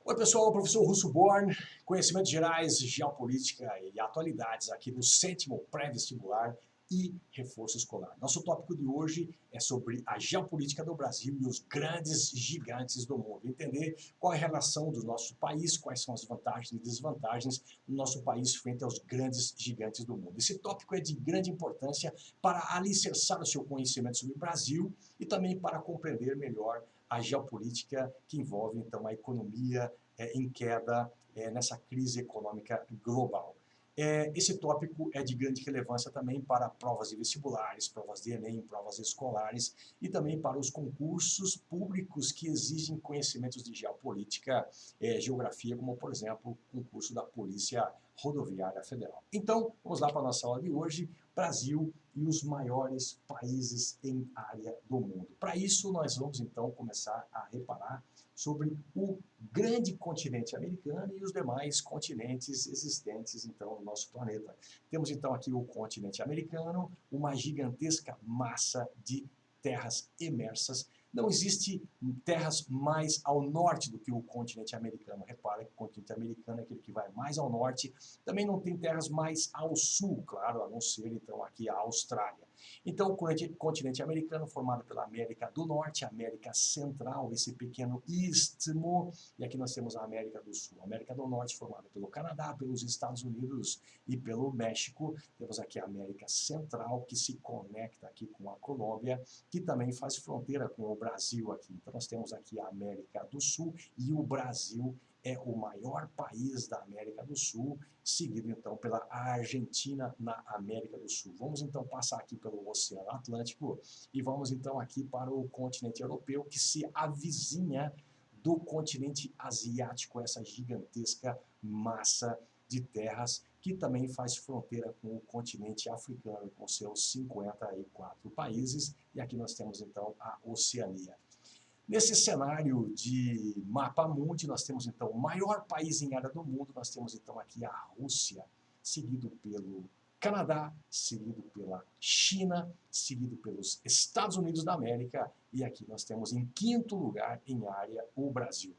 Oi pessoal, professor Russo Born, conhecimentos gerais, geopolítica e atualidades aqui no 7º pré-vestibular e reforço escolar. Nosso tópico de hoje é sobre a geopolítica do Brasil e os grandes gigantes do mundo. Entender qual é a relação do nosso país, quais são as vantagens e desvantagens do nosso país frente aos grandes gigantes do mundo. Esse tópico é de grande importância para alicerçar o seu conhecimento sobre o Brasil e também para compreender melhor a geopolítica que envolve então a economia em queda nessa crise econômica global. Esse tópico é de grande relevância também para provas de vestibulares, provas de Enem, provas escolares e também para os concursos públicos que exigem conhecimentos de geopolítica, geografia, como por exemplo o concurso da Polícia Rodoviária Federal. Então, vamos lá para a nossa aula de hoje, Brasil e os maiores países em área do mundo. Para isso, nós vamos então começar a reparar sobre o grande continente americano e os demais continentes existentes então no nosso planeta. Temos então aqui o continente americano, uma gigantesca massa de terras imersas. Não existe terras mais ao norte do que o continente americano. Repara que o continente americano é aquele que vai mais ao norte. Também não tem terras mais ao sul, claro, a não ser então aqui a Austrália. Então, o continente americano, formado pela América do Norte, América Central, esse pequeno istmo, e aqui nós temos a América do Sul. A América do Norte, formada pelo Canadá, pelos Estados Unidos e pelo México. Temos aqui a América Central, que se conecta aqui com a Colômbia, que também faz fronteira com o Brasil aqui. Então, nós temos aqui a América do Sul e o Brasil é o maior país da América do Sul, seguido então pela Argentina na América do Sul. Vamos então passar aqui pelo Oceano Atlântico e vamos então aqui para o continente europeu, que se avizinha do continente asiático, essa gigantesca massa de terras que também faz fronteira com o continente africano, com seus 54 países, e aqui nós temos então a Oceania. Nesse cenário de mapa mundi, nós temos então o maior país em área do mundo, nós temos então aqui a Rússia, seguido pelo Canadá, seguido pela China, seguido pelos Estados Unidos da América, e aqui nós temos em quinto lugar em área o Brasil.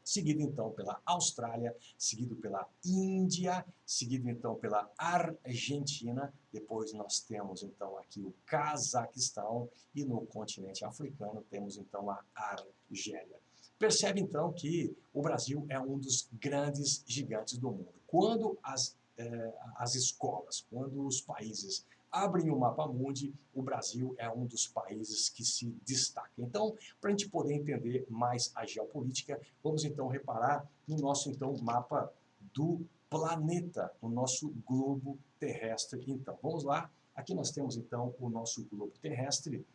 Seguido então pela Austrália, seguido pela Índia, seguido então pela Argentina, depois nós temos então aqui o Cazaquistão e no continente africano temos então a Argélia. Percebe então que o Brasil é um dos grandes gigantes do mundo. Quando as escolas, quando os países abrem o mapa mundi, o Brasil é um dos países que se destaca. Então, para a gente poder entender mais a geopolítica, vamos então reparar no nosso então mapa do planeta, no nosso globo terrestre. Então, vamos lá. Aqui nós temos então o nosso globo terrestre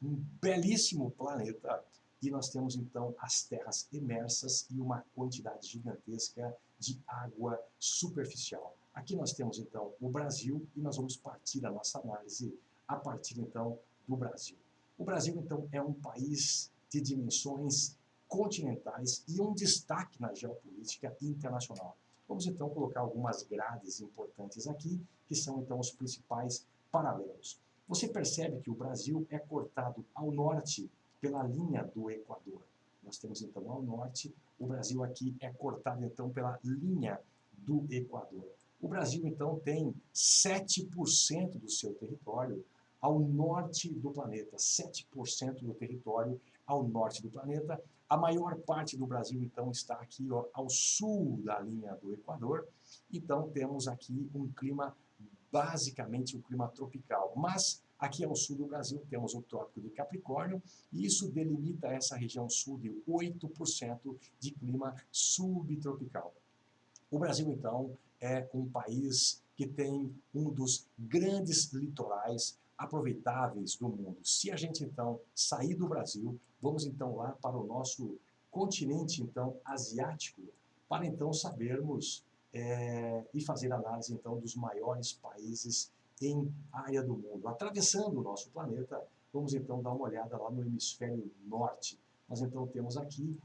um belíssimo planeta. E nós temos então as terras imersas e uma quantidade gigantesca de água superficial. Aqui nós temos então o Brasil e nós vamos partir a nossa análise a partir então do Brasil. O Brasil então é um país de dimensões continentais e um destaque na geopolítica internacional. Vamos então colocar algumas grades importantes aqui, que são então os principais paralelos. Você percebe que o Brasil é cortado ao norte pela linha do Equador. Nós temos então ao norte, o Brasil aqui é cortado então pela linha do Equador. O Brasil então tem 7% do seu território ao norte do planeta, 7% do território ao norte do planeta. A maior parte do Brasil então está aqui ao sul da linha do Equador. Então temos aqui um clima, basicamente um clima tropical, mas aqui ao sul do Brasil temos o Trópico de Capricórnio e isso delimita essa região sul de 8% de clima subtropical. O Brasil, então, é um país que tem um dos grandes litorais aproveitáveis do mundo. Se a gente, então, sair do Brasil, vamos, então, lá para o nosso continente, então, asiático, para, então, sabermos e fazer análise, então, dos maiores países em área do mundo. Atravessando o nosso planeta, vamos, então, dar uma olhada lá no hemisfério norte. Nós, então, temos aqui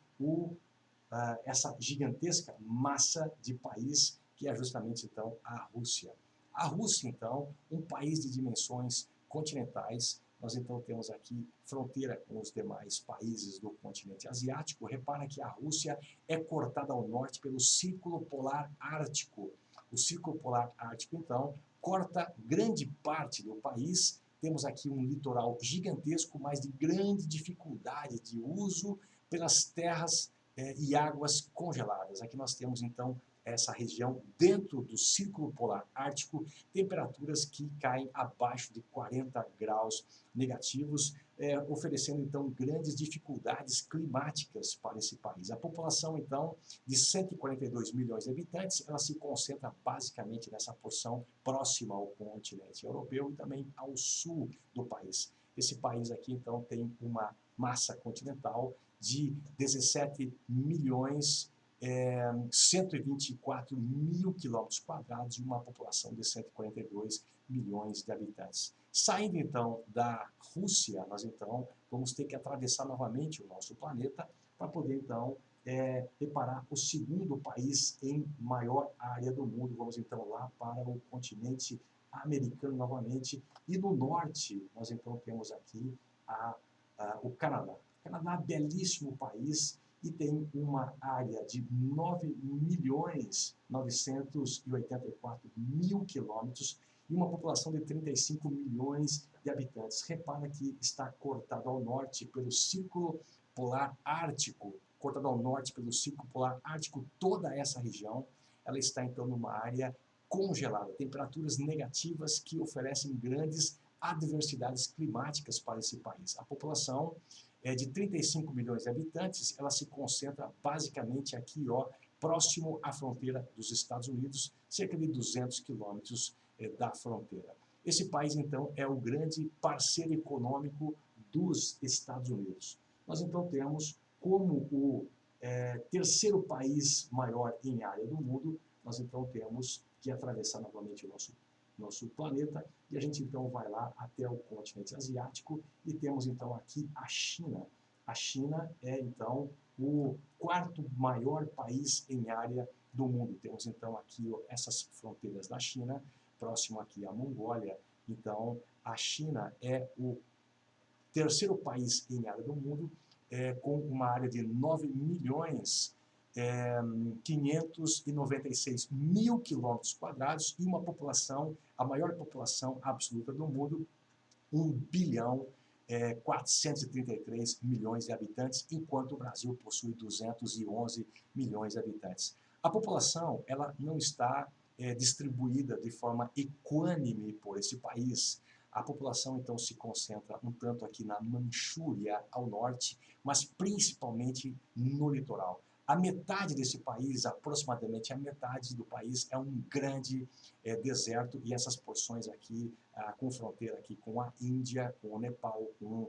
essa gigantesca massa de país que é justamente então a Rússia. A Rússia, então, um país de dimensões continentais, nós então temos aqui fronteira com os demais países do continente asiático. Repara que a Rússia é cortada ao norte pelo Círculo Polar Ártico. O Círculo Polar Ártico, então, corta grande parte do país. Temos aqui um litoral gigantesco, mas de grande dificuldade de uso pelas terras e águas congeladas. Aqui nós temos, então, essa região dentro do Círculo Polar Ártico, temperaturas que caem abaixo de 40 graus negativos, oferecendo, então, grandes dificuldades climáticas para esse país. A população, então, de 142 milhões de habitantes, ela se concentra basicamente nessa porção próxima ao continente europeu e também ao sul do país. Esse país aqui, então, tem uma massa continental de 17 milhões 124 mil quilômetros quadrados e uma população de 142 milhões de habitantes. Saindo então da Rússia, nós então vamos ter que atravessar novamente o nosso planeta para poder então reparar o segundo país em maior área do mundo. Vamos então lá para o continente americano novamente, e no norte nós então temos aqui o Canadá. O Canadá, belíssimo país, e tem uma área de 9.984.000 quilômetros e uma população de 35 milhões de habitantes. Repara que está cortado ao norte pelo Círculo Polar Ártico, cortado ao norte pelo Círculo Polar Ártico, toda essa região, ela está então numa área congelada, temperaturas negativas que oferecem grandes adversidades climáticas para esse país. A população de 35 milhões de habitantes, ela se concentra basicamente aqui, próximo à fronteira dos Estados Unidos, cerca de 200 quilômetros da fronteira. Esse país, então, é o grande parceiro econômico dos Estados Unidos. Nós, então, temos como o terceiro país maior em área do mundo, nós, então, temos que atravessar novamente o nosso planeta, e a gente então vai lá até o continente asiático e temos então aqui a China. A China é então o quarto maior país em área do mundo. Temos então aqui essas fronteiras da China, próximo aqui à Mongólia. Então a China é o terceiro país em área do mundo, com uma área de 9.596 mil quilômetros quadrados e uma população, a maior população absoluta do mundo, 1.433 milhões de habitantes, enquanto o Brasil possui 211 milhões de habitantes. A população, ela não está distribuída de forma equânime por esse país. A população, então, se concentra um tanto aqui na Manchúria, ao norte, mas principalmente no litoral. A metade desse país, aproximadamente a metade do país, é um grande deserto, e essas porções aqui, com fronteira aqui com a Índia, com o Nepal, com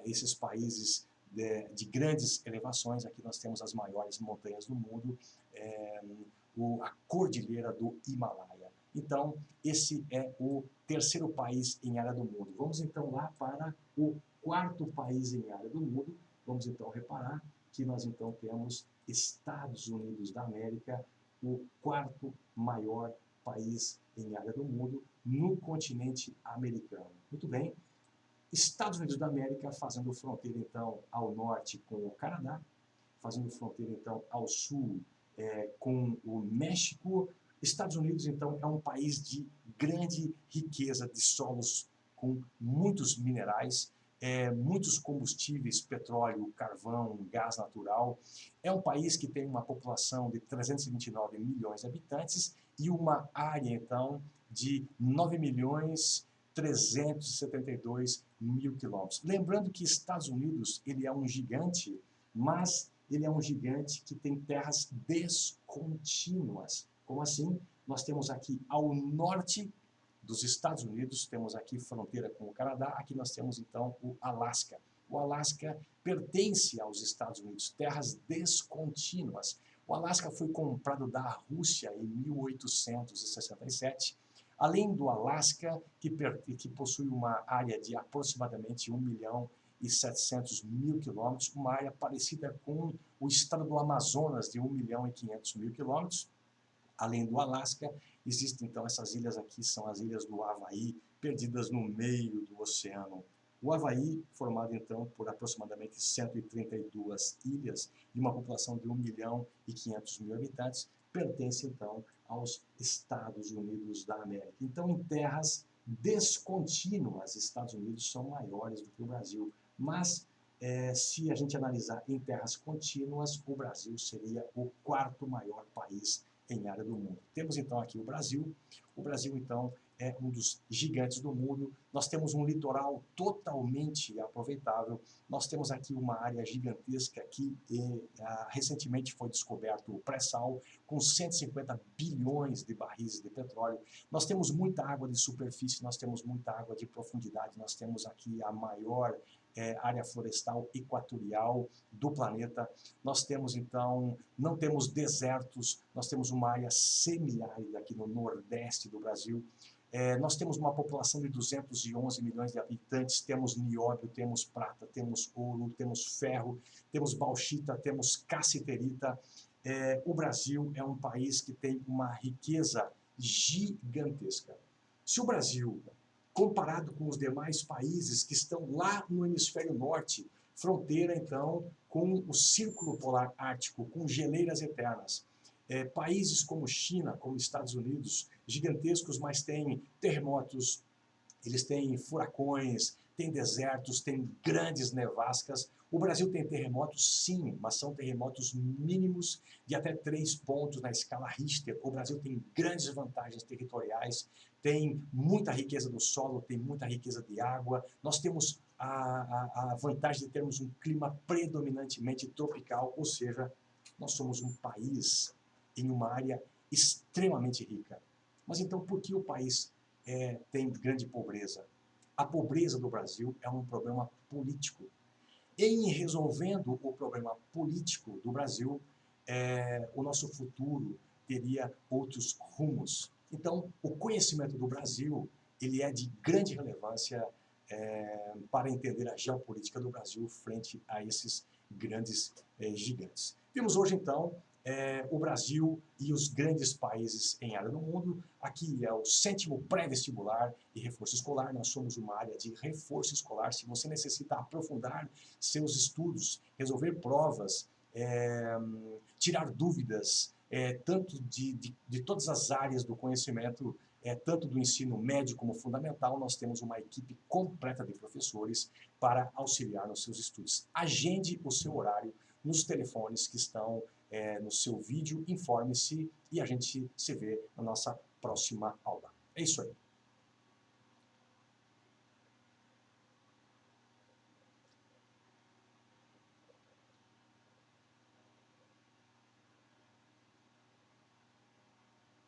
esses países de grandes elevações, aqui nós temos as maiores montanhas do mundo, a Cordilheira do Himalaia. Então, esse é o terceiro país em área do mundo. Vamos então lá para o quarto país em área do mundo. Vamos então reparar que nós então temos Estados Unidos da América, o quarto maior país em área do mundo, no continente americano. Muito bem. Estados Unidos da América fazendo fronteira então ao norte com o Canadá, fazendo fronteira então ao sul com o México. Estados Unidos, então, é um país de grande riqueza de solos, com muitos minerais, muitos combustíveis, petróleo, carvão, gás natural. É um país que tem uma população de 329 milhões de habitantes e uma área, então, de 9.372 mil quilômetros. Lembrando que Estados Unidos, ele é um gigante, mas ele é um gigante que tem terras descontínuas. Como assim? Nós temos aqui ao norte dos Estados Unidos, temos aqui fronteira com o Canadá, aqui nós temos então o Alasca. O Alasca pertence aos Estados Unidos, terras descontínuas. O Alasca foi comprado da Rússia em 1867. Além do Alasca, que possui uma área de aproximadamente 1.700.000 quilômetros, uma área parecida com o estado do Amazonas, de 1.500.000 quilômetros. Além do Alasca, existem então essas ilhas aqui, são as ilhas do Havaí, perdidas no meio do Oceano O Havaí, formado então por aproximadamente 132 ilhas e uma população de 1.500.000 habitantes, pertence então aos Estados Unidos da América. Então, em terras descontínuas, Estados Unidos são maiores do que o Brasil, mas se a gente analisar em terras contínuas, o Brasil seria o quarto maior país em área do mundo. Temos então aqui o Brasil então é um dos gigantes do mundo, nós temos um litoral totalmente aproveitável, nós temos aqui uma área gigantesca que recentemente foi descoberto o pré-sal, com 150 bilhões de barris de petróleo, nós temos muita água de superfície, nós temos muita água de profundidade, nós temos aqui a maior área florestal equatorial do planeta, nós temos então, não temos desertos, nós temos uma área semiárida aqui no nordeste do Brasil, nós temos uma população de 211 milhões de habitantes, temos nióbio, temos prata, temos ouro, temos ferro, temos bauxita, temos cassiterita. O Brasil é um país que tem uma riqueza gigantesca. Se o Brasil, comparado com os demais países que estão lá no hemisfério norte, fronteira então com o Círculo Polar Ártico, com geleiras eternas, países como China, como Estados Unidos, gigantescos, mas têm terremotos, eles têm furacões, têm desertos, têm grandes nevascas. O Brasil tem terremotos, sim, mas são terremotos mínimos de até 3 pontos na escala Richter. O Brasil tem grandes vantagens territoriais, tem muita riqueza do solo, tem muita riqueza de água. Nós temos a vantagem de termos um clima predominantemente tropical, ou seja, nós somos um país em uma área extremamente rica. Mas então por que o país tem grande pobreza? A pobreza do Brasil é um problema político. Em resolvendo o problema político do Brasil, o nosso futuro teria outros rumos. Então, o conhecimento do Brasil ele é de grande relevância para entender a geopolítica do Brasil frente a esses grandes gigantes. Vimos hoje, então, o Brasil e os grandes países em área do mundo. Aqui é o 7º pré-vestibular e reforço escolar. Nós somos uma área de reforço escolar. Se você necessita aprofundar seus estudos, resolver provas, tirar dúvidas, tanto de todas as áreas do conhecimento, tanto do ensino médio como fundamental, nós temos uma equipe completa de professores para auxiliar nos seus estudos. Agende o seu horário nos telefones que estão no seu vídeo, informe-se e a gente se vê na nossa próxima aula. É isso aí.